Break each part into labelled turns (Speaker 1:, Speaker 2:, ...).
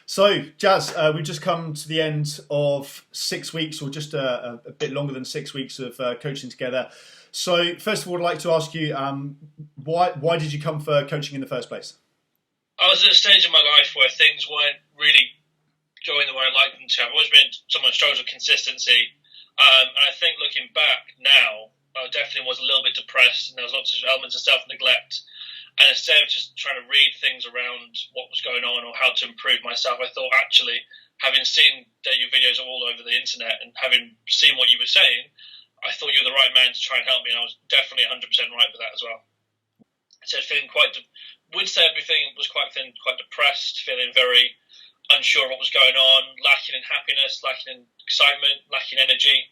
Speaker 1: So, Jazz, we've just come to the end of 6 weeks, or just a bit longer than 6 weeks of coaching together. So, first of all, I'd like to ask you, why did you come for coaching in the first place?
Speaker 2: I was at a stage in my life where things weren't really going the way I'd like them to. I've always been someone who struggles with consistency. And I think looking back now, I definitely was a little bit depressed, and there was lots of elements of self-neglect. And instead of just trying to read things around what was going on or how to improve myself, I thought actually, having seen your videos all over the internet and having seen what you were saying, I thought you were the right man to try and help me, and I was definitely 100% right with that as well. So feeling would say everything was quite thin, quite depressed, feeling very unsure of what was going on, lacking in happiness, lacking in excitement, lacking energy,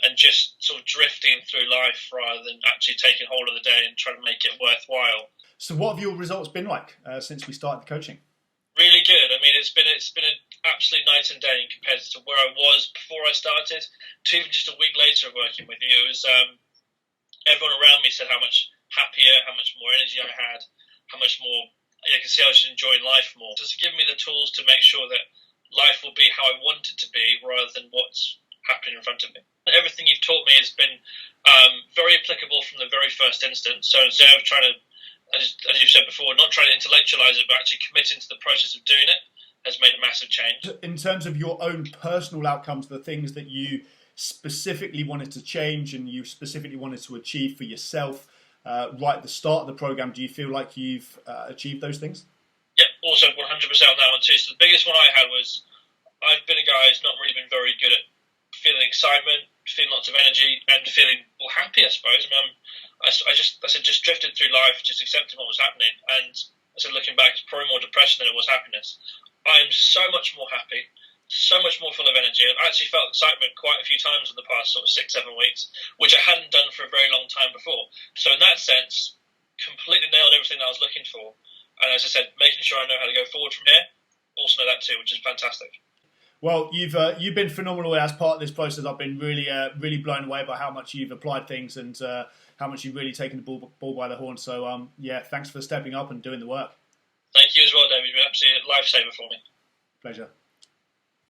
Speaker 2: and just sort of drifting through life rather than actually taking hold of the day and trying to make it worthwhile.
Speaker 1: So, what have your results been like since we started the coaching?
Speaker 2: Really good. I mean, it's been an absolute night and day compared to where I was before I started to even just a week later of working with you. It was everyone around me said how much happier, how much more energy I had, how much more I can see I was enjoying life more. Just giving me the tools to make sure that life will be how I want it to be rather than what's happening in front of me. Everything you've taught me has been very applicable from the very first instance. So instead of trying to, as you said before, not trying to intellectualize it, but actually committing to the process of doing it has made a massive change.
Speaker 1: In terms of your own personal outcomes, the things that you specifically wanted to change and you specifically wanted to achieve for yourself, right at the start of the program, do you feel like you've achieved those things?
Speaker 2: Yeah, also 100% on that one too. So the biggest one I had was I've been a guy who's not really been very good at feeling excitement, feeling lots of energy, and feeling happy. I suppose. I mean, I said just drifted through life, just accepting what was happening, and I said looking back, it's probably more depression than it was happiness. I am so much more happy, so much more full of energy. I've actually felt excitement quite a few times in the past sort of 6-7 weeks, which I hadn't done for a very long time before. So in that sense, completely nailed everything that I was looking for. And as I said, making sure I know how to go forward from here, also know that too, which is fantastic.
Speaker 1: Well, you've been phenomenal as part of this process. I've been really blown away by how much you've applied things and how much you've really taken the ball by the horn. So yeah, thanks for stepping up and doing the work.
Speaker 2: Thank you as well, David. You've been an absolute lifesaver for me.
Speaker 1: Pleasure.